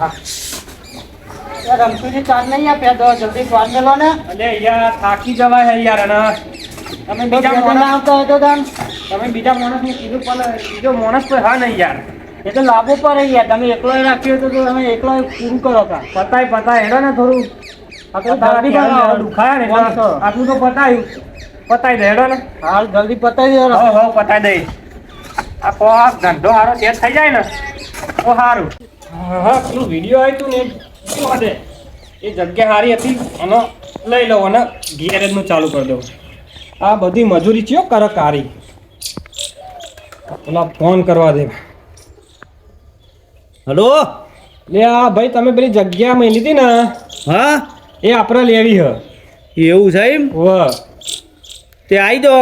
यार रमसूजी चार नहीं है पे दो जल्दी स्वाद मिलो ने અલે યાર થાકી જવાય હે યાર અને તમે तो બીજા क्या ना માણસ આવતો હોય તો દાન તમે બીજા માણસને કીધું પણ બીજો માણસ કોઈ હા નહીં યાર એ તો લાભો પડે યાર તમે એકલો રાખ્યો તો તમે એકલો પૂરું કરો કા પતાય હેડો ને થોડું આ તો જલ્દી તારા બનાવો. દુખાયા ને એટલે પાંચસો. આટલું તો પતાઈ દે હેડો ને હાલ જલ્દી પતાવી દો હો પતાઈ દઈ આ કો આ ધંધો હારો સેટ થઈ જાય ને તો સારું હા પેલું વિડીયો આવ્યું તું ને જોવા દે એ જગ્યા સારી હતી અને લઈ લઉં અને ગેરેજનું ચાલુ કરી દઉં આ બધી મજૂરી ચિયો કરે કારી પેલા ફોન કરવા દે હલો લે આ ભાઈ તમે પેલી જગ્યા મેં લીધી ને હા એ આપણે લેવી હ એવું છે એમ વાહ તે આવી દો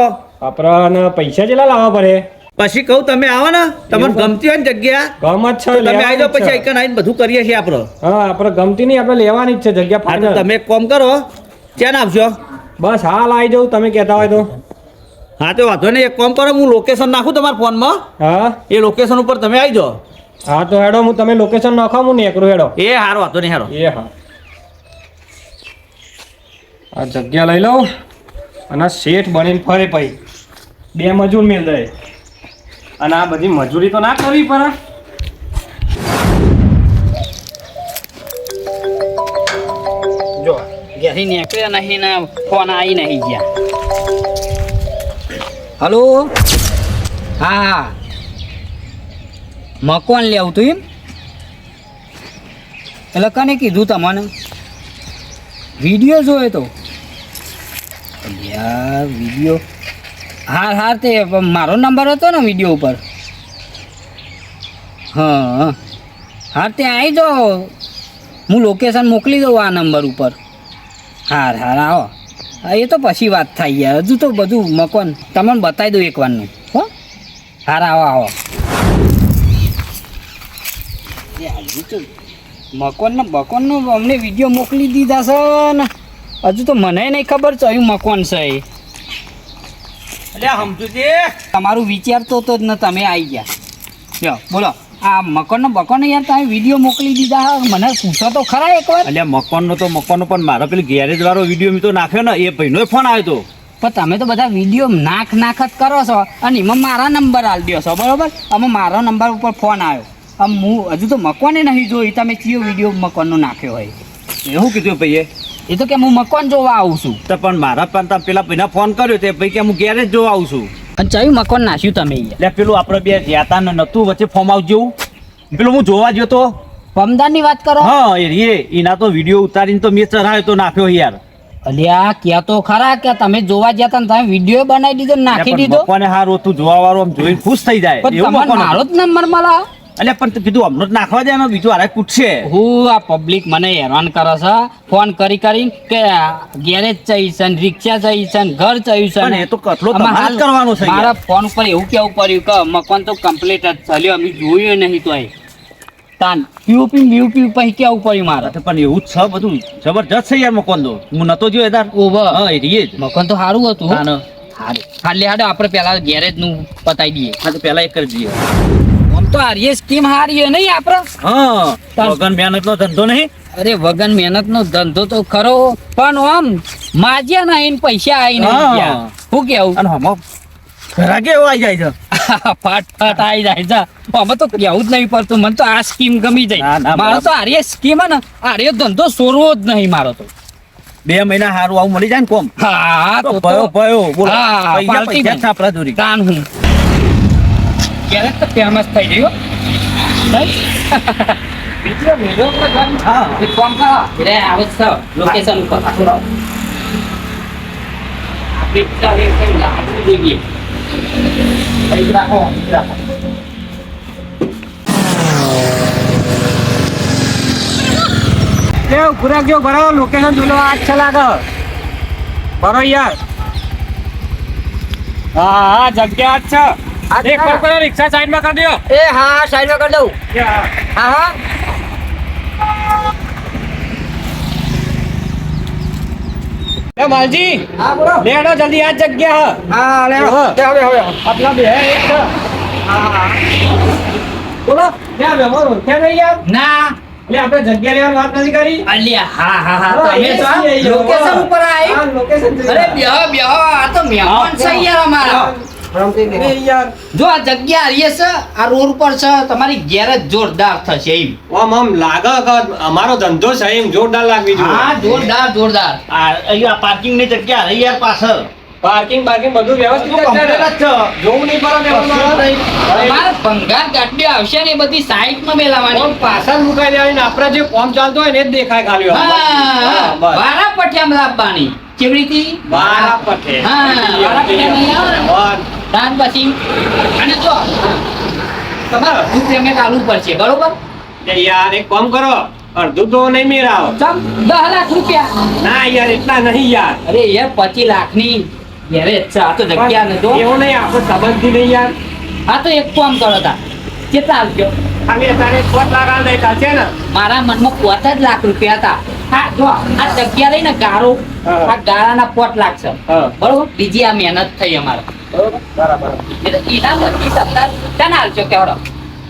આપણને પૈસા જેટલા લાવવા પડે પછી કહું તમે આવો ને તમને એવું ગમતી હોય ને જગ્યા ગમ જ છે તમે આવી દો લેવાની જ પછી છે. એકન આવીને બધું કરીએ છીએ આપણે હા આપણે ગમતી નહીં આપણે લેવાની જ છે જગ્યા હા તો ફાઇનલ તમે એક કામ કરો ક્યાં આવશો બસ હાલ આવી જાઉં તમે કહેતા હોય તો હા તો વાંધો નહીં એક કામ કરો હું લોકેશન નાખું તમારા ફોનમાં હા એ લોકેશન ઉપર તમે આવી જાઓ હા તો હેડો હું તમે લોકેશન નાખો હું નેકરું હેડો એ હારો વાંધો નહીં હારો એ હા આ જગ્યા લઈ લઉં અને આ શેઠ બનીને ફરે પછી બે મજૂર મેળ દે અને આ બધી મજૂરી તો ના કરવી પડે જો ઘેરી નીકળ્યા નહીં ને ફોન આવી નહીં ગયા હલો હા મકવાન લેવું તું એમ એટલે કને કીધું તમને વિડીયો જોયો તો યાર વિડીયો હાર તે મારો નંબર હતો ને વિડીયો ઉપર હા હાર તે આવી જાઓ હું લોકેશન મોકલી દઉં આ નંબર ઉપર હાર આવો હા એ તો પછી વાત થાય યાર હજુ તો બધું મકાન તમને બતાવી દઉં એકવારનું હો હાર આવો હજુ તો મકાનનો અમને વિડીયો મોકલી દીધા છે ને હજુ તો મને નહીં ખબર કયું મકાન છે એ એટલે સમજુ છે તમારું વિચારતો તો જ ને તમે આવી ગયા લ્યો બોલો આ મકાનનો યાર તમે વિડીયો મોકલી દીધા હા મને પૂછો તો ખરા એકવાર એટલે મકાનનો પણ મારો પેલી ગેરેજ વાળો વિડીયો મેં તો નાખ્યો ને એ ભાઈનો ફોન આવ્યો હતો પણ તમે તો બધા વિડીયો નાખ જ કરો છો અને એમાં મારા નંબર આલ દો છો બરોબર આમાં મારા નંબર ઉપર ફોન આવ્યો આમ હું હજુ તો મકાને નહીં જોઈ તમે કયો વિડીયો મકાનનો નાખ્યો હોય એવું કીધું ભાઈએ એ તો કે હું મકાન જોવા આવું છું તો પણ મારા પણ પેલા ભાઈને ફોન કર્યો તે ભાઈ કે હું ગેરેજ જોવા આવું છું અને કયું મકાન નાખ્યું તમે અહીંયા એટલે પેલું આપણે બે જ્યાતા ને નતું વચ્ચે ફોર્મ હાઉસ જેવું પેલું હું જોવા ગયો તો પમદારની વાત કરો હા એના તો વિડીયો ઉતારીને તો મેં ચઢાવ્યો તો નાખ્યો યાર અલ્યા ક્યાં તો ખરા કે તમે જોવા ગયા હતા ને તમે વિડીયો બનાવી દીધો ને નાખી દીધો મકોને હારું તું જોવા વાળો આમ જોઈને ખુશ થઈ જાય પણ એવું તમારે મકોન મારો જ નંબર મળે એટલે પણ તે કીધું હમણાં જ નાખવા જાય ને બીજું હારે પૂછશે હું આ પબ્લિક મને હેરાન કરે છે ફોન કરી કે ગેરેજ ચાહી છે રિક્ષા ચાહી છે ઘર ચાહ્યું છે પણ એ તો કથલો આમાં તમારે જ કરવાનો છે મારા યાર. ફોન ઉપર એવું કેવું પડ્યું કે મકાન તો કમ્પ્લીટ જ ચાલ્યો અમે જોયું નહીં તો તાન પીઓપી પછી કેવું પડ્યું મારે પણ એવું જ છે બધું જબરજસ્ત છે યાર મકોન તો હું નતો જોયો યાર ઓવર હા એ રીએ જ મકાન તો સારું હતું હા ને. સારું હાલે હાડે આપણે પેલા ગેરેજ નું પતાવી દઈએ હા તો પેલા એક કરી દઈએ આમ તો હારીએ સ્કીમ હારી નહીં આપણે હા વગન મહેનત નો ધંધો નહીં અરે વગન મહેનત નો ધંધો તો ખરો પણ આમ માજ્યા નહીં ને પૈસા આવી નહીં હા. ગયા શું કેવું અને હમો ઘરા કેવો આવી જાય છે ફટ આવી જાય છે અમે તો કેવું જ નહીં પડતું મને તો આ સ્કીમ ગમી ના, જાય ના, મારો તો આર્ય સ્કીમ ને આર્ય ધંધો સોરવો જ નહીં મારો તો 2 મહિના હારું આવું મળી જાય ને કોમ હા તો તો ભયો બોલો હા, પૈસા પાર્ટી પૈસા બન. છાપરા દોરી તાન હું ક્યારે તો ફેમસ થઈ ગયો બીજો વિડિયો પર ગામ હા. એક કામ કરો રે આવે છે લોકેશન ઉપર આપણે ચાલે કઈ લાગવું જોઈએ કઈ રાખો કેવું ખુરાક જેવું ભરો લોકેશન જોઈ લો આ જ છે લાગે ભરો યાર હા જગ્યા જ છે એક કામ કરો રિક્ષા સાઈડમાં કરી દો એ હા સાઈડમાં કરી દઉં હા હા એ માલજી હા બોલો લેડો જલ્દી આ જ જગ્યા હા લે હા. હવે આપલા બે એક છે હા બોલો ક્યાં બે બોલો ક્યાં નહીં યાર ના એટલે આપણે જગ્યા લેવાની વાત નથી કરી. અલ્યા હા હા હા હા, તમે એ તો છીએ, એ લોકેશન જો. ઉપર આવી હા, location છે. અરે બેહો બેહો આ તો મહેમાન છે યાર અમારા એ યાર જો આ જગ્યા આરીએ છે આ રોડ પર છે તમારી ઘેર જ જોરદાર થશે એમ આમ લાગે કે અમારો ધંધો છે એમ જોરદાર લાગવી હા જોઈએ. જોરદાર આ અહીંયા પાર્કિંગ ની જગ્યા રહી યાર પાછળ પાર્કિંગ વ્યવસ્થિત જ છે કમ્પ્લીટ ને? જ છે. જોવું નહીં પડે ને કશું નહીં. તમારે ભંગાર ગાડીઓ આવશે ને એ બધી સાઈડમાં મેલાવાની આમ પાછળ મુકાઈ દેવાની ને આપણે જે કોમ ચાલતો હોય ને એ જ દેખાય ખાલી હા બસ. વારા પઠિયામાં લાવવાની કેવી રીતે બારા પઠે. હા, બારા પઠે નહીં આવે ને? વન. દાન પછી અને જો તમારે અડધું પેમેન્ટ આલવું પડશે બરોબર એ યાર એક કામ કરો અડધું તો નહીં મેળાવો. ચમ 10 લાખ રૂપિયા ના યાર એટલા નહીં યાર. અરે યાર 25 લાખની ઘેરે જ છે આ તો જગ્યા ને જો એવું નહીં આપણે સંબંધી નહીં યાર. આ તો એક કામ કરો તા કેટલા આવજો ખાલી અત્યારે 5 લાખ આલ દઈ ચાલશે ને? મારા મનમાં 5 લાખ રૂપિયા હતા હા જો આ જગ્યા લઈને ગારો હા. આ ગાળાના 5 લાખ છે હા. બરોબર બીજી આ મહેનત થઈ અમારે બરાબર. એટલે ઈના બધી સત્તા ક્યાં હાલશો કેવડો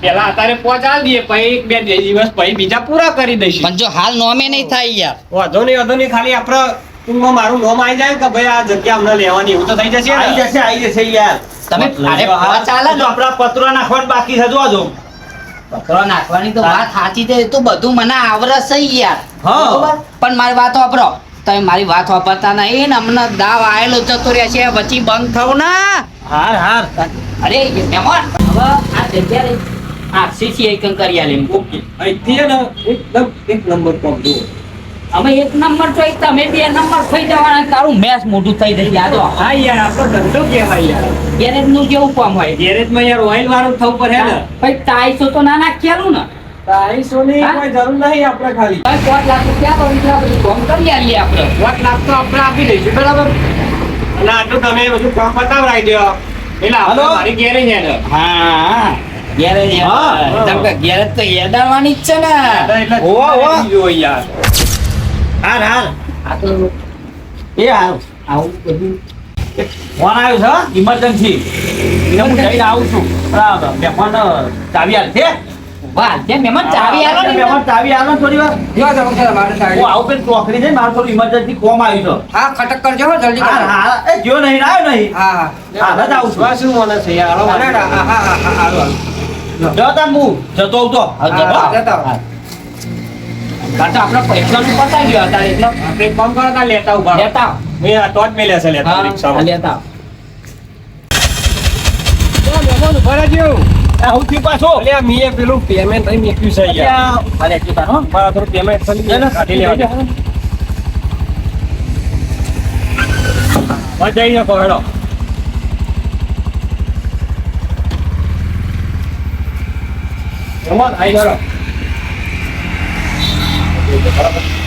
પેલા અત્યારે 5 આલ દઈએ પછી 2 દિવસ પછી બીજા પૂરા કરી દઈશું. પણ જો હાલ નોમે નહીં થાય યાર વાંધો નહીં ખાલી આપણે ટૂંકમાં મારું નામ આવી જાય કે ભાઈ આ જગ્યા અમને લેવાની એવું તો થઈ જશે ને? આવી જશે યાર તમે અરે હા, ચાલે જો આપણા પત્રો નાખવાનું બાકી છે જોજો પત્રો નાખવાની તો વાત સાચી છે એ તો બધું મને આવડે છે યાર હા. બરોબર? પણ મારી વાત વાપરો તમે મારી વાત વાપરતા નહીં ને અમને દાવ આયેલો જતો રહેશે પછી બંધ થવું ના હાર હાર અરે મહેમાન હવે આ જગ્યા રે આરસીસી એકમ કરી આલે ઓકે અહીંથી છે ને એકદમ એક નંબર કોમ જુઓ. અમે એક નંબર તો તમે 2 નંબર થઈ જવાના તારું મેચ મોટું થઈ જશે આ તો હા યાર આપણો ધંધો કહેવાય યાર. ગેરેજ નું કેવું કામ હોય ગેરેજમાં યાર ઓઇલ વાળું થવું પડે ને. ભાઈ ટાઈસો તો ના નાખેલું ને ટાઈસોની હા? કોઈ જરૂર નહીં આપણે ખાલી. ભાઈ 5 લાખ રૂપિયા તો એટલા બધું કામ કરી આલીએ આપણે 5 લાખ તો આપણે આપી દઈશું બરાબર. અને આટલું તમે બધું કામ પતાવડાવી દો એટલે આપણે હલો? મારી ગેરેજ હેડે. હા ગેરેજ હા. તમ કે ગેરેજ તો હેડાડવાની જ છે ને એટલે ઓવા, ઓવા. જુઓ યાર. હાર હાર આ તો એ હાર આવું બધું ફોન આવ્યો છે ઇમરજન્સી એટલે હું જઈને આવું છું બરાબર મહેમાન ચાવી હાલ છે વાહ જે મહેમાન ચાવી આલો ને મહેમાન ચાવી હાલો ને થોડી વાર હું આવું પેલી ચોકડી છે મારું થોડું ઇમરજન્સી કોમ આવ્યું છે હા ખટક કરજો હો જલ્દી હાર હાર એ જો નહીં આવ્યો નહીં હા હાલ જ આવું છું આ શું મને છે યાર? હાલો વાંધો નહીં. જો તાર હું જતો આવતો કાંતો આપણે પૈસાનું પતાવી ગયો હતા એટલે આપણે એક કામ કરો તાર લેતા ઉભા રહો. લેતા આવો. મેં આ તો જ મેલ્યા છે લેતા હા રિક્ષામાં. લેતા આવો. ચાલ, મહેમાન ઉભા રહેજો. હું થયું પાછો અલ્યા મેં પેલું પેમેન્ટ અહીં મૂક્યું છે યાર. અરે તું તારો મારા થોડું પેમેન્ટ કાઢી લેવા દે. બસ જઈ શકો હેડો. મહેમાન આઈ ગયો.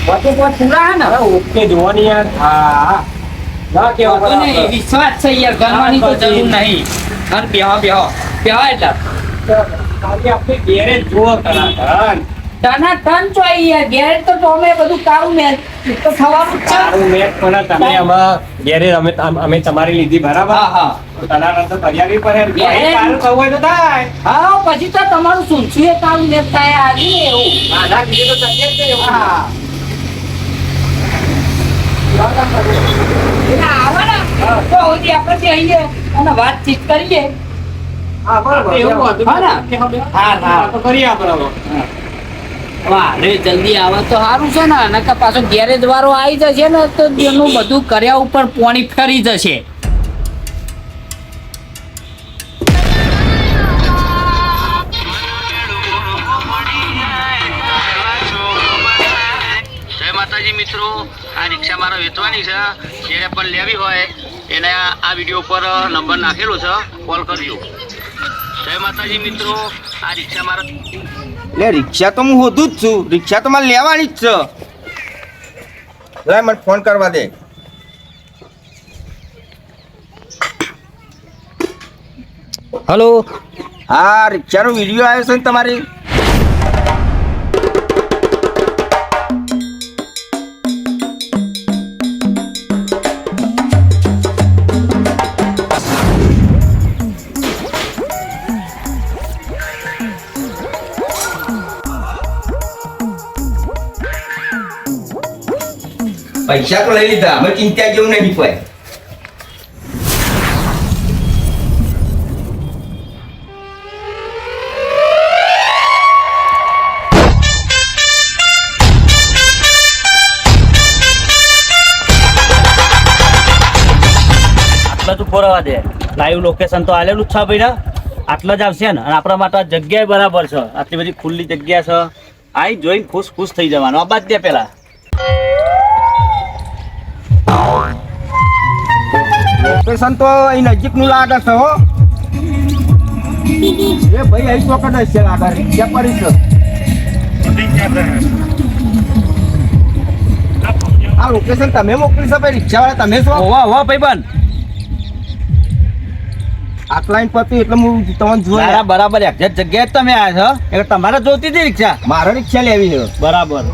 વચ્ચે કોઈ પૂરા હે ને ઓકે જોવાની યાર. હા ના કેવો વાંધો નહીં, વિશ્વાસ છે યાર ગણવાની તો જરૂર નહીં ઘર બેહો એટલે ખાલી આપણે ગેરેજ જુઓ ખરા. ટના ટન ચોઈ યાર ગેરેજ તો ટોમે બધું કાળું મેં તો થવાનું જ છે સારું મેચ પણ તમે આમાં ગેરેજ અમે તમારી લીધી બરાબર. હા હા તો તલારા તો કરી આપવી પડે. ગેરેજ? ભાઈ સારું થવું હોય તો થાય. હા પછી તો તમારું સુનસું એ કાળું મેં થાય આજે એવું આના લીધે તો તકલીફ છે એવું. હા એટલે આવે ને તો હજી આપણે જઈએ અને વાતચીત કરીએ હા, બરાબર. એવું હતું. હા ને? હા, હા. તો કરીએ આપણે હવે. વાહ રે જલ્દી આવે તો સારું છે ને નકર પાછો ગેરેજ વાળો આવી જશે ને તો એનું બધું કર્યા ઉપર પોણી ફરી જશે જય માતાજી મિત્રો, આ રિક્ષા મારે વેચવાની છે. જેને પણ લેવી હોય એને આ વિડીયો પર નંબર નાખેલો છે, કોલ કરજો. જય માતાજી મિત્રો, આ રિક્ષા મારે એટલે રિક્ષા તો હું હોતું જ છું. રિક્ષા તો મારે લેવાની જ છે. લે મને ફોન કરવા દે. હલો હા, રિક્ષાનો વિડીયો આવ્યો છે ને તમારી? પૈસા તો લઈ લીધા, અમે ચિંતા જેવું નહીં કોઈ. આટલા તું ફોરવા દે. લાઈવ લોકેશન તો આલેલું જ છે ભાઈ ને, આટલા જ આવશે ને. અને આપણા માટે આ જગ્યા બરાબર છે, આટલી બધી ખુલ્લી જગ્યા છે. આઈ જોઈને ખુશ થઈ જવાનું. આ બાદ દે પેલા લોકેશન તો અહીં નજીકનું લાગે છે હો. એ ભાઈ અહીં ચોકડ જ છે લાગે, રિક્ષા પડી છે. આ લોકેશન તમે મોકલી છે ભાઈ, રિક્ષાવાળા તમે છો? હોવા હોવા ભાઈબંધ. આટલા પતું એટલે હું તમને જોઈ. તારા બરાબર એક્ઝેક્ટ જગ્યાએ જ તમે આવ્યા છો, એટલે તમારે જોતી હતી રિક્ષા. મારે રિક્ષા લેવી છે. બરાબર.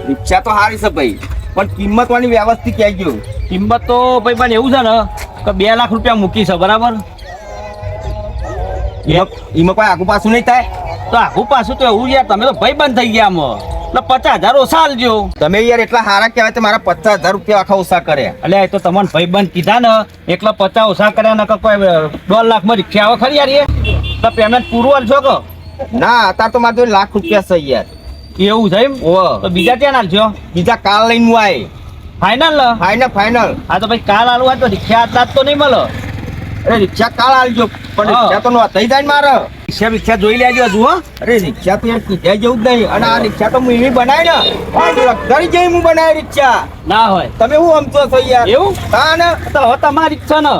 રિક્ષા તો સારી છે ભાઈ, પણ કિંમત વાળી વ્યવસ્થિત કહેજો. કિંમત તો ભાઈબંધ એવું છે ને કે 2 લાખ રૂપિયા મૂકી છે. બરાબર. એમાં કોઈ આગુ પાછું નહીં થાય તો આખું પાછું તો એવું યાર, તમે તો ભાઈબંધ થઈ ગયા આમાં. એટલે 50,000 ઓછા આલજો. તમે યાર એટલા સારા કહેવાય તો મારા 50,000 રૂપિયા આખા ઓછા કર્યા. એટલે એ તો તમને ભાઈબંધ કીધા ને એટલે 50 ઓછા કર્યા ને કોઈ 2 લાખમાં રિક્ષા આવે ખરી યાર. એ તો પેમેન્ટ પૂરું આલશો કે? ના અત્યારે તો મારે લાખ રૂપિયા છે યાર. એવું છે એમ? તો બીજા ત્યાં આલશો? બીજા કાલ લઈને હું આય. ફાઈનલ? ફાઈનલ. હા તો ભાઈ કાલ આલવું હોય તો રિક્ષા આટલા તો નહીં મળે. અરે રિક્ષા કાલ આલજો, પણ રિક્ષા તો નો થઈ જાય ને મારે. રિક્ષા જોઈ લેજો હજુ. હો અરે રિક્ષા તો યાર કીધા જેવું જ નહીં. અને આ રિક્ષા તો હું એવી બનાવી ને લક્ઝરી જેવી હું બનાવી રિક્ષા. ના હોય તમે શું સમજો છો યાર? એવું? હા ને તો હવે તમારી રિક્ષા ને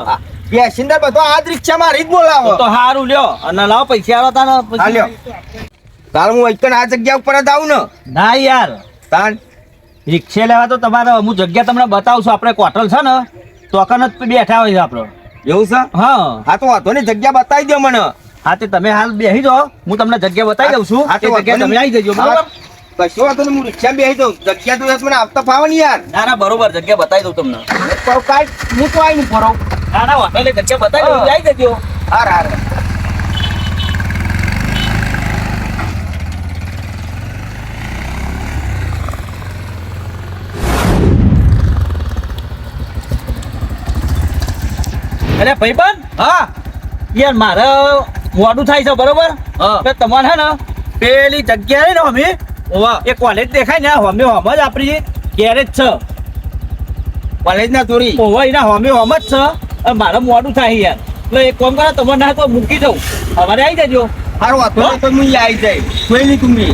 પેસેન્જર બધો આ જ રિક્ષા મારી જ બોલાવો. તો સારું લ્યો. અને લાવો પૈસા આલો તાને. હા લ્યો. કાલ હું એકન આ જગ્યા ઉપર જ આવું ને. ના યાર, તાન રિક્ષા લેવા તો તમારે હું જગ્યા તમને બતાવું છું. આપણે હોટલ છે ને તો અકન જ બેઠા હોય છે આપણે. એવું છે? હા હા તો વાંધો નહીં, જગ્યા બતાવી દો મને. હા તે તમે હાલ બેસી જાઓ, હું તમને જગ્યા બતાવી દઉં છું. હા, તે તો જગ્યા તમે આવી જજો. બરોબર? કશો વાંધો નહીં, હું રિક્ષા બેસી દઉં. જગ્યા તો મને આવતા ફાવે ને યાર. ના ના બરોબર, જગ્યા બતાવી દઉં તમને. તો કાંઈ હું તો આવીને ફરો. ના ના હોટલે જગ્યા બતાવી દઉં, આવી જજો. હાર હાર. અરે ભાઈબંધ, હા યાર મારે મોડું થાય છે. બરોબર? હા. તો તમારે હે ને પેલી જગ્યા ને અમે એ કોલેજ દેખાય ને હમે હમ જ આપણી ગેરેજ છે. કોલેજ ના ચોરી. ઓવા એના હમે હમ જ છે. અને મારે મોડું થાય યાર, એટલે એક કામ કરો, તમારે ના તો મૂકી દઉં, અમારે આવી જજો. હારું વાંધો નહીં, તો હું અહીંયા આવી જાય. કોઈ નહીં তুমি.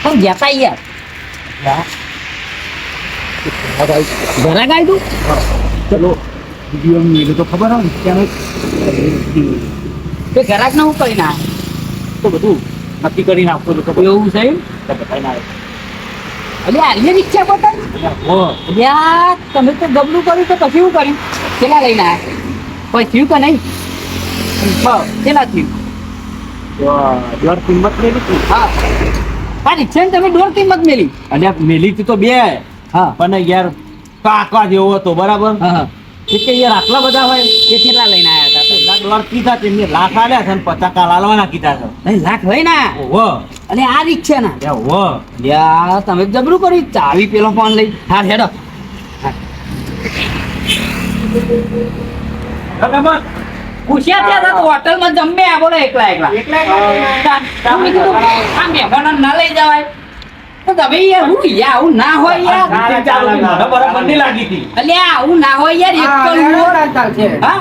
પણ જતા યાર ઘરે ગાય તું. ચલો વિડીયો મેળો તો ખબર હોય ને ત્યાં તે ઘરાક ને હું કરી ના તો બધું નક્કી કરી નાખો તો ખબર. એવું છે એમ? બતાવી ના અરે આર્ય રિક્ષા બતાવી યાર, તમે તો ગબલું કર્યું તો પછી શું કર્યું? કેટલા લઈને આવ્યા? કોઈ થયું કે નહીં? કેટલા થયું? દર કિંમત લેવી હતી. હા આ રિક્ષાની તમે દોઢ કિંમત મેલી. અને મેલી હતી તો 2. હા પણ યાર કાકા જેવો હતો. બરાબર? હા કે યાર આટલા બધા હોય એ કેટલા લઈને આવ્યા હતા? દોઢ કીધા તેમને લાખ આલ્યા છે ને 50 કાલ આલવાના કીધા છે. નહીં લાખ હોય ને. ઓહો અને આ રિક્ષા ના ઓહો યાર તમે જબરું કર્યું. ચાવી પેલો ફોન લઈ. હા હેડો. પૂછ્યા ત્યાં હતા તો હોટલમાં જમે આ બોલો એકલા તમે કીધું આ મહેમાનો ના લઈ જવાય તો તમે યાર હું યાર આવું ના હોય યાર. મને બરાબર નહીં લાગી હતી. અલ્યા આવું ના હોય યાર. એકલું હા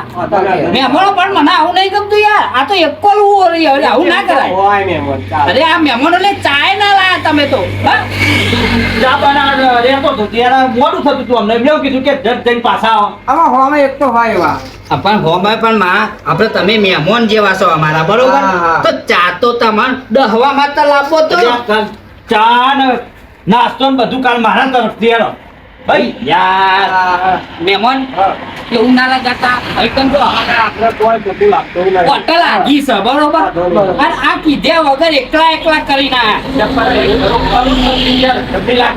મહેમાનો પણ મને આવું નહીં ગમતું યાર. આ તો એકલું આવું ના કરાય. અરે આ મહેમાનો ને ચાય ના લાયા તમે તો. હા ચા બનાવવા રહેતો હતો ત્યારે મોડું થતું હતું. અમને એમ કીધું કે જટ જઈને પાછા આવો. આમાં હોમાં એક તો હોય એવા પણ હોમાં પણ માં આપણે તમે મહેમાન જેવા છો અમારા. બરોબર? તો ચા તો તમારે દહવામાં તો લાવો તો. ચા ને નાસ્તો ને બધું કાલ મારા તરફથી હેરો. ભાઈ યાર મહેમાન એવું ના લગાતા હઈકન તો આપણે કોઈ ખોટું લાગતું નહીં. હોટલ આગી છે બરોબર અને આ કીધે વગર એકલા કરીને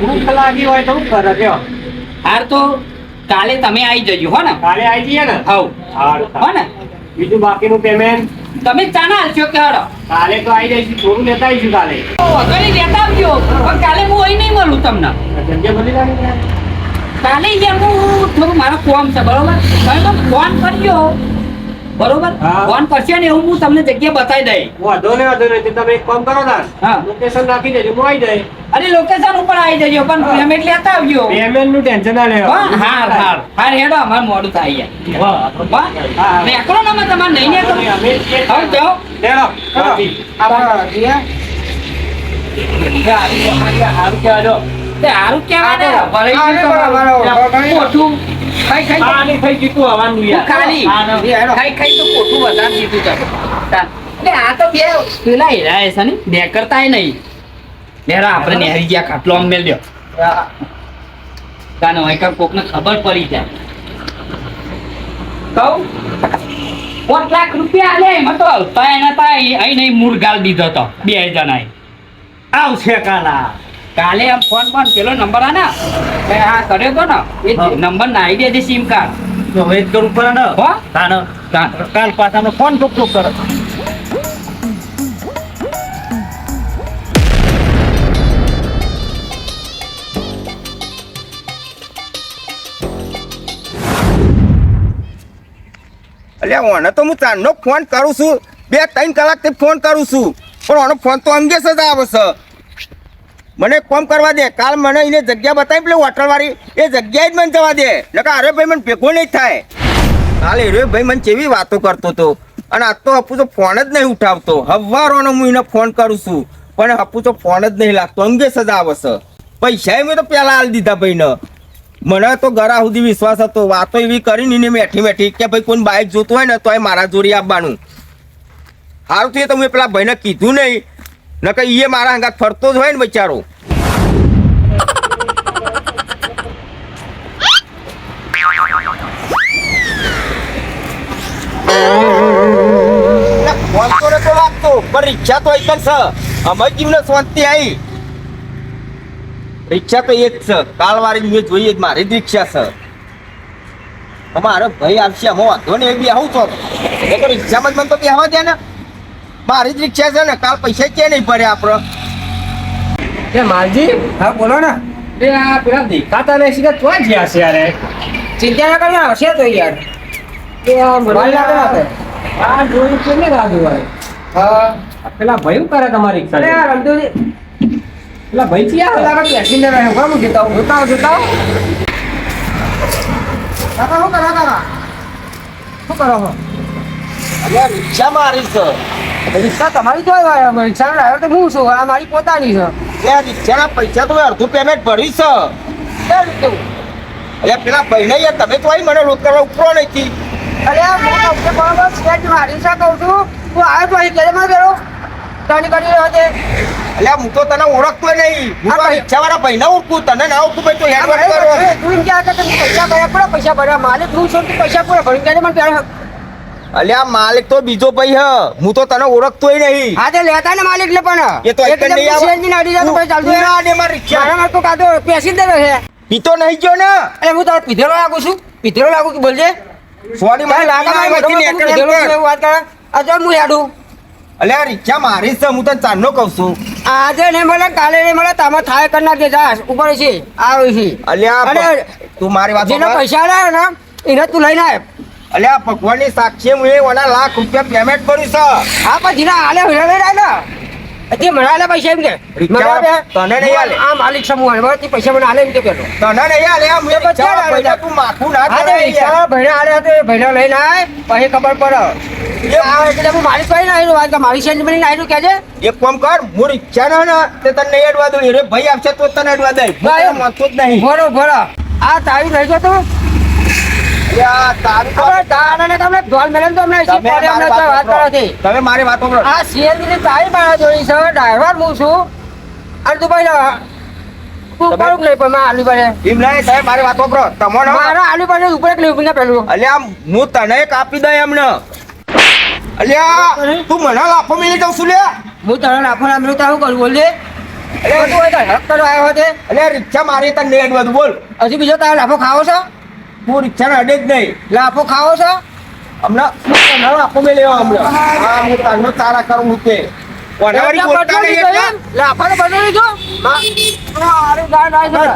ભૂખ લાગી હોય તો શું કરે કયો? હાર તો કાલે તમે આવી જજો હો ને કાલે આવી જઈએ ને. હવ હારું, હો ને બીજું બાકીનું પેમેન્ટ તમે ચાના હાલશો કે હડો કાલે તો આવી જઈશું, થોડું લેતા આવીશું કાલે. વગર લેતા આવજો પણ કાલે હું અહીં નહીં મળું તમને જગ્યા બદલી લાગી યાર. કાલે યાર હું થોડું મારો ફોન છે બરોબર તમે મને ફોન કરજો બરોબર હા. ફોન કરશે ને એવું હું તમને જગ્યા બતાવી દઈ વાંધો નહીં તો તમે એક કામ કરો તાર. હા. લોકેશન નાખી દેજો, હું આવી જાય. અરે લોકેશન ઉપર આવી જજો પણ પેમેન્ટ લેતા આવજો પેમેન્ટ નું ટેન્શન ના લેવા. હા હેડો અમારે મોડું થાય યાર હા. એકલો નંબર તમારે નહીં ને અમે છીએ. હવે જાઓ લેલો. હારું કહેવાય ને ભરાઈ ગયું તો ખાઈ ખાઈ ખાલી થઈ ગયું હવાનું યાર. ખાલી ખાઈ તો ખોટું વધારે દીધું છે એટલે આ તો બે પેલા હેરા છે ને બે કરતા નહીં નેરા આપણે નેહરી ગયા ખાટલો આમ મેલ દો કાનો હોય કોક ને ખબર પડી જાય કહું 5 લાખ રૂપિયા આલે એમાં તો હલતા એના તા અહીં નહીં મૂળ ગાલ દીધો તો બે જણાએ આવશે કાલે આમ ફોન પેલો નંબર આ ને આ કર્યો તો ને એ નંબર નાઈ દેજે સિમ કાર્ડ તો વેટ કરવું પડે ને હો તાનો કાલ પાછા ફોન ટોક કરે અલ્યા ઓને તો હું ચારનો ફોન કરું છું 2-3 કલાકથી ફોન કરું છું પણ ઓનો ફોન તો અંગે જ આવે છે. મને એક કામ કરવા દે, કાલ મને એને જગ્યા બતાવી પેલી હોટલવાળી એ જગ્યાએ જ મને જવા દે નકા અરે ભાઈ મને ભેગો નહીં થાય. કાલે રે ભાઈ મને કેવી વાતો કરતો હતો અને આજ તો હપુ તો ફોન જ નહીં ઉઠાવતો. હવારોનો હું એને ફોન કરું છું પણ હપુ તો ફોન જ નહીં લાગતો, અંગે સજા આવે છે. પૈસા મેં તો પહેલા હાલ દીધા ભાઈને. મને તો ગળા સુધી વિશ્વાસ હતો, વાતો એવી કરીને એને મેઠી કે ભાઈ કોઈ બાઇક જોતું હોય ને તો મારા જોડી આપવાનું. સારું થયું તો મેં પેલા ભાઈને કીધું નહીં નકર એ મારા અંગાત ફરતો જ હોય ને બચારો. ફોન તો નતો લાગતો પણ રિક્ષા તો એક જ છે. અમે જીવને શાંતિ આવી. રિક્ષા તો એક છે, કાલવાળી મેં જોઈએ જ મારી જ રિક્ષા છે. અમારો ભાઈ આવશે અમે વાંધો ને એ બી આવું છો એ તો રિક્ષામાં જ મને તો બેહવા દે ને. મારી જ રિક્ષા છે ને, કાલ પૈસા ક્યાં નહીં પડે આપણે. એ માલજી, હા બોલો ને એ આ પેલા દેખાતા નહીં સીધા તો જ્યાં છે યાર. ચિંતા ના કરી આવશે તો યાર એ આ મને ભાઈ લાગે લાગે. આ જોઈ કેને રાહ જોવાય? હા પેલા ભાઈ શું કરે તમારી રિક્ષા અરે લઈને? યાર રમતો પેલા ભાઈ ક્યાં લાગે બેસીને રહે કોણ જોતા હું જોતા કાકા શું કરો કાકા શું કરો છો અલ્યા રિક્ષા મારી છે. રિક્ષા તમારી જોઈ રિક્ષાનો ડ્રાઈવર તો હું છું આ મારી પોતાની છે અલ્યા રિક્ષાના પૈસા તો મેં અડધું પેમેન્ટ ભર્યું છે. કેવી રીતે અલ્યા પેલા ભાઈને યાર તમે તો આવી મને લોક કરવા ઉપરો નથી. અરે આ હું તમને બરાબર સ્ટેજ મારી છે કહું છું તું આવ્યો તો અહીં કેમ કર્યો તને કરી રહ્યો છે અલ્યા હું તો તને ઓળખતો નહીં. હું તો રિક્ષાવાળા ભાઈને ઓળખું, તને ના ઓળખું ભાઈ તો હેડ કરો. તું એમ ક્યાં કે તમે પૈસા ભર્યા પૂરા પૈસા ભર્યા માલિક હું છું તું પૈસા પૂરા ભરી ગયા મને પહેલા અલ્યા માલિક તો બીજો ભાઈ હ, હું તો તને ઓળખતોય નહીં. હા તે લેતા ને માલિક લે પણ એ તો એક જ નહીં આવે. ની નાડી જાય તો પછી ચાલતું તું ના દે મારી રિક્ષા. મારા માં તો કાદો પેસી દે છે પીતો નહીં ગયો ને. અરે હું તારો પીધેલો લાગુ છું પીધેલો લાગુ કે બોલજે સોરી મને લાગા લાગે માં પીધેલો વાત કરે આ જો હું યાડું અલ્યા રિક્ષા મારી છે, હું તને ચારનો કહું છું. આજે નહીં મળે કાલે નહીં મળે તામાં થાય કરી નાખજે જા ઉપર છે આવે છે અલ્યા અને તું મારી વાત જેને સાંભળ. પૈસા લાવ્યો ને એને તું લઈને આવ અલ્યા ભગવાનની સાક્ષી હું ઓના લાખ રૂપિયા પેમેન્ટ કર્યું છે. હા પણ જેના હાલે લઈને આવ ને તે મને હાલે પૈસા એમ કે રિક્ષા મને તને નહીં હાલે. આ માલિક સમૂહ હાલે તે પૈસા મને હાલે એમ કે પેલો તને નહીં આલ્યા, હું રિક્ષાવાળા ભાઈને તું માથું ના હા તે ચડાય યાર. રિક્ષા ભાઈને હાલે તો એ ભાઈને લઈને આય પછી ખબર પડે એ આવે એટલે હું માલિક ભાઈ ના વાત મારી સેન્ડ બની નાખ્યું કહેજે એક કામ કર, હું રિક્ષા ના ને તે તને નહીં અડવા દઉં. રે ભાઈ આવશે તો તને અડવા દઈ. હું તને માનતો જ નહીં. ભરો ભરો આ તાવી નહીં જતો અલ્યા તારું તો- આપણે દાડાને તમને ઢોલ મેલન તો અમને તમે શીખવાડે અમને મારી તો વાત વાત કરો સાંભળો. છે તમે મારી વાત સાંભળો. આ સીએનજી ની તારી મારા જોઈ છે ડ્રાઈવર હું છું અને તું ભાઈ તું તમે- કરું નહીં પણ મારે આલુ પડે એમ નહીં સાહેબ મારી વાત વાપરો તમને મારા આલુ પડે ઉપર એક લેવું ને પેલું અલ્યા હું તને એક આપી દઈ એમને અલ્યા તું મને લાફો મેલી દઉં છું લે હું તને લાફો નામ તો આવું કરું બોલજે તું હોય તો હક કરવા આવ્યો છે અલ્યા રિક્ષા મારી તને નેટ બધું બોલ હજી બીજો તારે લાફો ખાવો છો તું રિક્ષા અડે જ નહીં લાફો ખાવો છો હમણાં હું તને લાફો મેલી હમણાં હા હું તને તારા કરું હું તે વડાવાળી બોલતા નહીં એટલે લાફો તો બદલી લીધો અરે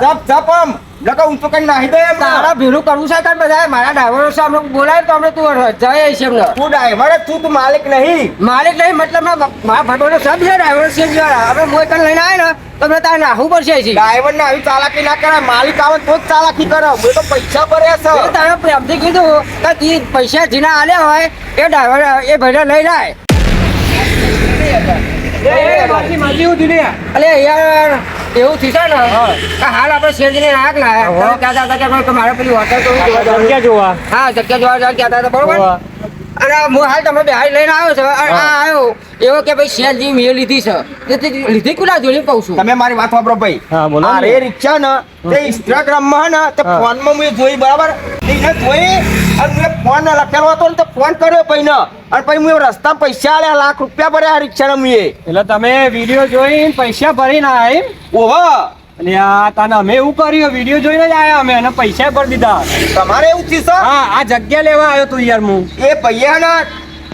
જપ જપ આમ નકા ઊંચો કઈ નાહી દે એમ તારા ભેરું કરવું છે કાન બધા મારા ડ્રાઈવરો છે અમને બોલાય તો અમને તું જાય છે એમને તું ડ્રાઈવર જ છું તું માલિક નહીં માલિક નહીં મતલબ મારા ભટોનો સબ છે ડ્રાઈવર છે આપણે મોય કન લઈને આવે ને તમને તારે નાહવું પડશે છે ડ્રાઈવર ને આવી ચાલાકી ના કરાય માલિક આવે તો જ ચાલાકી કરે મેં તો પૈસા ભર્યા છે તારે પ્રેમથી કીધું કે તી પૈસા જીના આલ્યા હોય એ ડ્રાઈવર એ ભાઈને લઈ જાય અલે યાર એવું થશે ને કે હાલ આપણે શેરજીને નાક લાયા કહેતા હતા કે મારે પેલી હોટલ તો જગ્યા જોવા હા જગ્યા જોવા જવા કહેતા હતા બરોબર અને હું હાલ તમે બહાર લઈને આવ્યો છો અને આ આવ્યો એવો કે ભાઈ શેરજી મેં લીધી છે તે લીધી કુલા જોડી કહું છું તમે મારી વાત વાપરો ભાઈ હા, બોલો ને. અરે રિક્ષા ને તે ઇન્સ્ટાગ્રામ માં ને તે ફોન માં મેં જોઈ બરાબર એને જોઈ અને મેં ફોન લખેલો હતો ને તે ફોન કર્યો ભાઈ ને અને પછી મેં રસ્તા પૈસા આલ્યા લાખ રૂપિયા ભર્યા રિક્ષા ને મેં એટલે તમે વિડીયો જોઈને પૈસા ભરીને આયા એમ ઓહો એટલે આ તને અમે એવું કર્યું વિડીયો જોઈને જ આયા અમે અને પૈસા ભરી દીધા તમારે એવું થયું છે હા આ જગ્યા લેવા આવ્યો તું યાર હું એ ભૈયા ને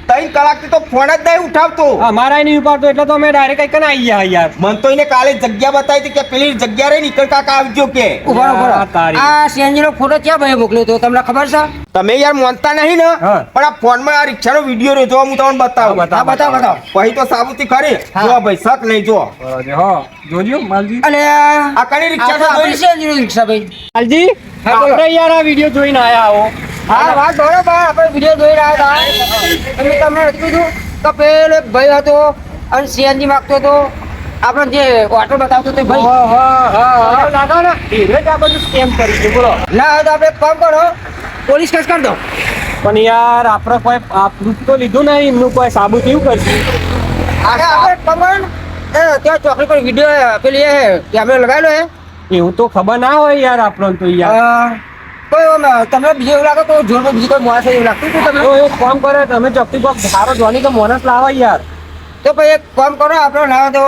3 કલાકથી તો ફોન જ નહીં ઉઠાવતો અમારા નહીં ઉપાડતો એટલે તો અમે ડાયરેક્ટ કઈ આવી ગયા યાર મન તો એને કાલે જગ્યા બતાવી હતી કે પેલી જગ્યા રે નીકળ કાકા આવજો કે ઉભા રહો, ઉભા રહો. તારી. આ સીએનજી નો ફોટો ક્યાં ભાઈ મોકલ્યો તો તમને ખબર છે તમે યાર માનતા નહીં ને હા. પણ આ ફોન માં આ રિક્ષાનો વિડીયો રહ્યો જો હું તમને બતાવું હા, બતાવો, બતાવો, બતાવો. પછી તો સાબુતી ખરી હા. જો ભાઈ શક નહીં જો હા જોજો માલજી અને આ કઈ રિક્ષા છે આપણી ભાઈ? સીએનજી નો રિક્ષા ભાઈ માલજી હા, બોલો. આપણે યાર આ વિડીયો જોઈને આયા આવો હા વાત બરોબર આપણે વિડીયો જોઈ રહ્યા હતા અને તમને નથી કીધું કે પેલો એક ભાઈ હતો અને સીએનજી માંગતો હતો આપણે જે ઓટો બતાવતો હતો એ ભાઈ લાગો ને ધીરે જ આ બધું સ્કેમ કરી છે બોલો ના હોય તો આપણે એક કામ કરો પોલીસ કેસ કરી દો પણ યાર આપણે કોઈ આ proof તો લીધું નહીં એમનું કોઈ સાબુત એવું કરશું આગળ આપણે એક કામ કરો ને ત્યાં ચોકડી પર વિડીયો પેલી એ કેમેરો લગાવેલો હે એવું તો ખબર ના હોય યાર આપણને તો યાર કોઈ તમને બીજું એવું લાગે તો જોરમાં બીજું કોઈ માણસ એવું લાગતું હતું તમને તો એક કામ કરે તમે ચોકથી કોક સારો જોવાની તો મોનસ લાવા યાર તો પછી એક કામ કરો આપણે ના તો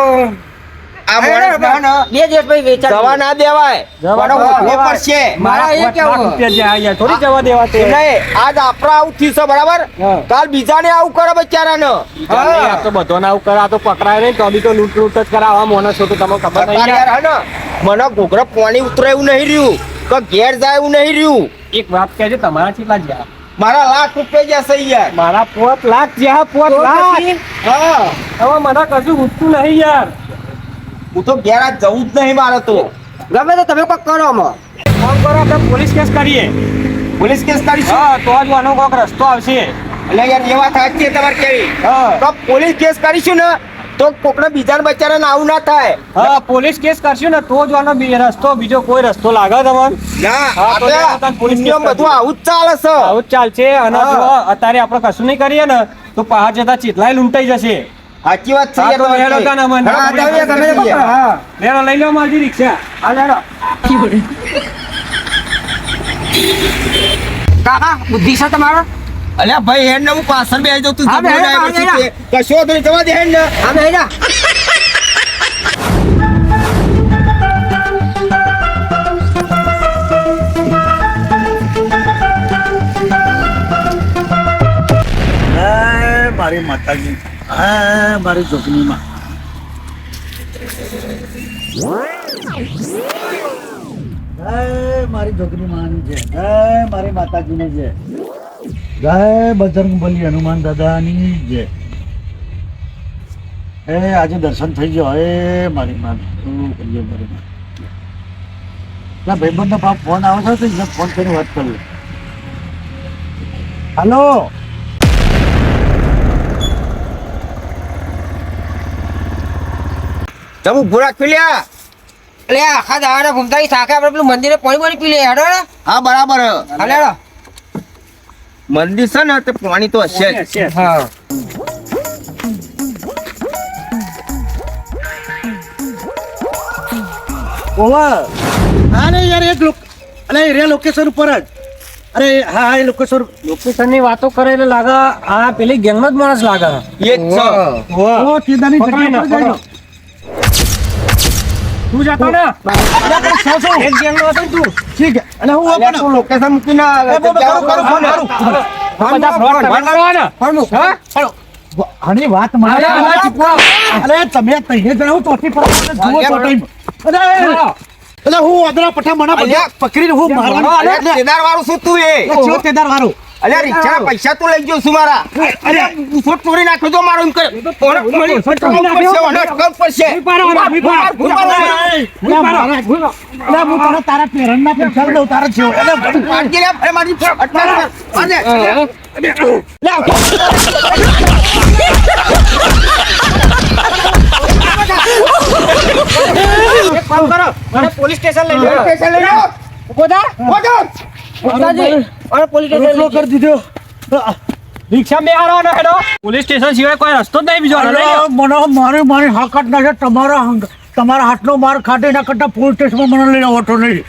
આ માણસ ના ને બે દિવસ પછી વેચાણ જવા ના દેવાય જવા પણ ના ઓળખવો દેવાય. પડશે મારા એ લાખ કેવું? રૂપિયા જે આ યાર થોડી જવા દેવા તે નહીં આજ આપણા આવું થયું છે બરાબર હા. કાલ બીજાને આવું કરે બચારાને ચાલે, આ તો બધાને આવું કરે આ તો પકડાય નહીં તો બી તો લૂંટ લૂંટ જ કરે આવા મોનસ તો તમને ખબર નહીં સરકાર યાર. યાર હે ને મને ઘોઘરા પાણી ઉતરે એવું નહીં રહ્યું કે ઘેર જાય એવું નહીં રહ્યું એક વાત કહેજો તમારા કેટલા જ્યાં મારા લાખ રૂપિયા જશે યાર મારા 5 લાખ જ્યાં 5 લાખ હા હવે મને કશું ઉઠતું નહીં યાર હું તો ઘેર આજ જવું જ નહીં મારે તો ગમે તો તમે કોઈક કરો આમાં ફોન કરો આપણે પોલીસ કેસ કરીએ પોલીસ કેસ કરીશું હા તો જ આનો કોઈક રસ્તો આવશે એટલે યાર એ વાત સાચી છે તમારે કેવી હા તો પોલીસ કેસ કરીશું ને તો કોકને બીજાને બચારાને આવું ના થાય હા પોલીસ કેસ કરશું ને તો જ આનો રસ્તો બીજો કોઈ રસ્તો લાગે તમને ના હા, આ તો તો યાર, તાન પોલીસ દુનિયામાં કેસ બધું આવું જ ચાલે છે આવું જ ચાલશે અને હા. જો અત્યારે આપણે કશું નહીં કરીએ ને તો પહાડ જતા ચેટલાય લૂંટાઈ જશે સાચી વાત છે હા, યાર તો તમારી. હેડો તાન અમન. હા, તમે તમે ગમે તે કરી પકડો, હા લેરો લઈ લો મારી રિક્ષા હા લેડો કાકા બુદ્ધિ છે તમારો અલ્યા ભાઈ હેડ ને હું પાછળ બેસી જાઉં તું હા, જમવા બેહી જાય જા, પછી તે. કશો તો નહીં, જવા દે હેડ ને હા ભાઈ ના મારી માતાજી હા મારી જોગણીમાં જય મારી જોગણી માની છે જય મારી માતાજીની છે જય બજરંગ બલી હનુમાન દાદાની જય આજે દર્શન થઈ ગયો હે મારી માં મારી માં ભાઈબંધનો ફોન આવે છે તો એને ફોન કરીને વાત કરું હાલો તમે ઉભું રાખી લ્યા એટલે આખા દાડા ઘૂમતા થાકે આપણે પેલું મંદિરે પાણી પી લે હેડો ને હા બરાબર હા લેડો મંદિર છે ને તે પાણી તો હશે જ હા ઓવા હા ને યાર એક અરે રે લોકેશન ઉપર જ અરે હા હા એ લોકેશન ની વાતો કરે એટલે લાગે આ પેલી ગેંગ નો જ માણસ લાગે એ જ છે ઓ સીધાની જગ્યા પર જજો. તું જતો ને એક ગેંગ નો હતો ને તું ઠીક છે અને હું અલ્યા તું લોકેશન મૂકીને જગ્યા કરો ફોન બધા ફ્રોડ કરવાના હા આની વાત મારે અરે તમે તઈએ જણાવો ચોથી પર જુઓ તો ટાઈમ અરે હું અદરા પઠા મના બધા પકડીને હું મારવાનો અલ્યા તેદાર વાળું શું તું એ છો તેદાર વાળો અલ્યા રિક્ષાના પૈસા તું લઈ ગયો છું મારા અલ્યા ફોટ તોડી નાખ્યો તો મારો એમ કરે હું તારા પેરણના પૈસા લઉં તારા જેવો એક કામ કરો મને પોલીસ સ્ટેશન લઈ જાઓ ઉભો થા અને પોલીસ સ્ટેશન કરી દીધો રિક્ષા બે હારવાનો હેડો પોલીસ સ્ટેશન સિવાય કોઈ રસ્તો જ નહીં બીજો હાલો લઈ જાઓ. મને મારી હાકત ના છે તમારા હાથનો માર ખાટે ના કરતા પોલીસ સ્ટેશનમાં મને લઈને આવતો નહીં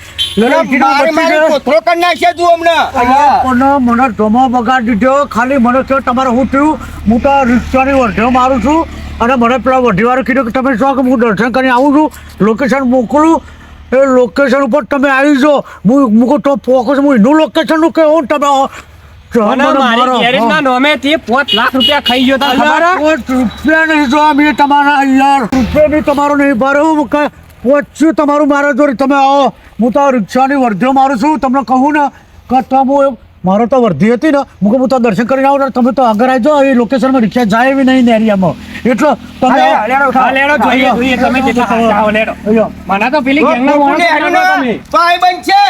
મને જમા બગાડી દીધો ખાલી મને કહો તમારે શું થયું હું તો રિક્ષાની વર્ધે મારું છું અને મને પેલા વઢીવાળો કીધું કે તમે શું કે હું દર્શન કરીને આવું છું લોકેશન મોકલું એ લોકેશન ઉપર તમે આવી જાઓ હું તો ફોકસ હું એનું લોકેશનનું કહું તમે અને મારી ગેરેજના નામે તે 5 લાખ રૂપિયા ખાઈ ગયો તને ખબર હે? રૂપિયા નહીં જો અમે તમારા યાર રૂપિયા નહીં તમારો નહીં ભરું કે પહોંચ્યું તમારું મારા જોડે તમે આવો હું તો રિક્ષાની વર્ધીઓ મારું છું તમને કહું ને કે તમે મારો તો વર્ધી હતી ને હું તો દર્શન કરીને આવું તમે તો આગળ આવી જાઓ એ લોકેશનમાં રિક્ષા જાય એવી નહીં એરિયામાં એટલે તમે હા, લેડો, જોઈએ તમે જેટલા હાચા હો, લેડો. મને તો પેલી ગેંગના માણસ લાગો તમે. ભાઈબંધ છે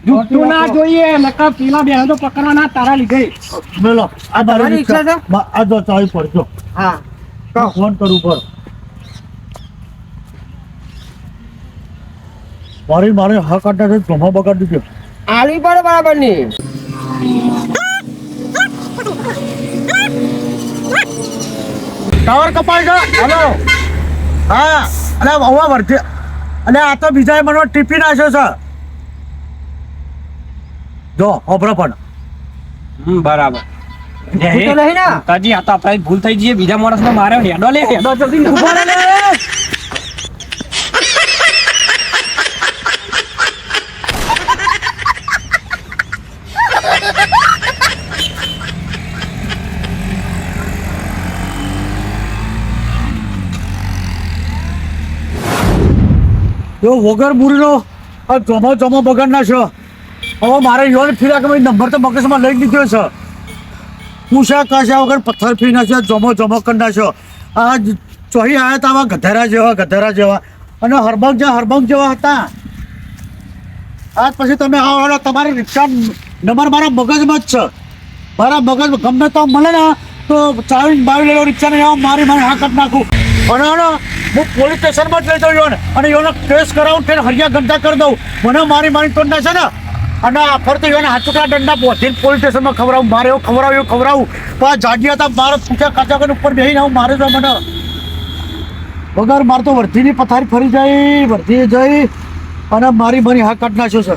જુઠ્ઠું ના જોઈએ નકર પેલા બેનો તો પકડવાના તારા લીધે બોલો આ મારી તમારી રિક્ષા રિક્ષા આ જો ચાવી પડજો હા ફોન કરું પર મારી હક આટા જમા બગાડી દીધો આલવી પડે બરાબર ની ટાવર કપાઈ ગયો હેલો હા અરે હવા વર્તે અને આ તો બીજાએ મને ટીપી નાખ્યો છે જો ઓબરો પણ બરાબર ભૂલ તો નહીં ને? કાજી આ તો આપણી ભૂલ થઈ જઈએ બીજા માણસને માર્યો હેડો લે હેડો જલ્દી ઉભો રે લે. જો વગર મૂરીનો આ જમો બગાડ નાખ્યો હવે મારે યોન ફીરા કે ભાઈ નંબર તો મગજમાં લઈ લીધો છે પૂછા કાશા વગર પથ્થર ફી નાખ્યો જમો કરી નાખ્યો આ ચોહી આવ્યા હતા આવા ગધેરા જેવા અને હરબંગ જેવા હતા આજ પછી તમે આવો તમારી રિક્ષા નંબર મારા મગજમાં જ છે મારા મગજ ગમે તો મળે ને તો ચાવી બાવી લેલો રિક્ષા ને આવો મારી હાકત નાખું અને હું પોલીસ સ્ટેશનમાં જ લઈ જાઉં યોને અને યોને કેસ કરાવું તેને હરિયા ગંદા કરી દઉં મને મારી તોડ નાખે ને અને આ ફરતી યોને હાથુકા દંડા પહોંચીને પોલીસ સ્ટેશનમાં ખવડાવું મારે એવું ખવડાવું તો આ જાડિયા હતા મારે પૂછ્યા કાચા કરીને ઉપર બેસીને આવું મારે તો મને વગર મારે તો વર્ધીની પથારી ફરી જાય વર્ધી જઈ અને મારી હાથ કાઢ નાખ્યો છે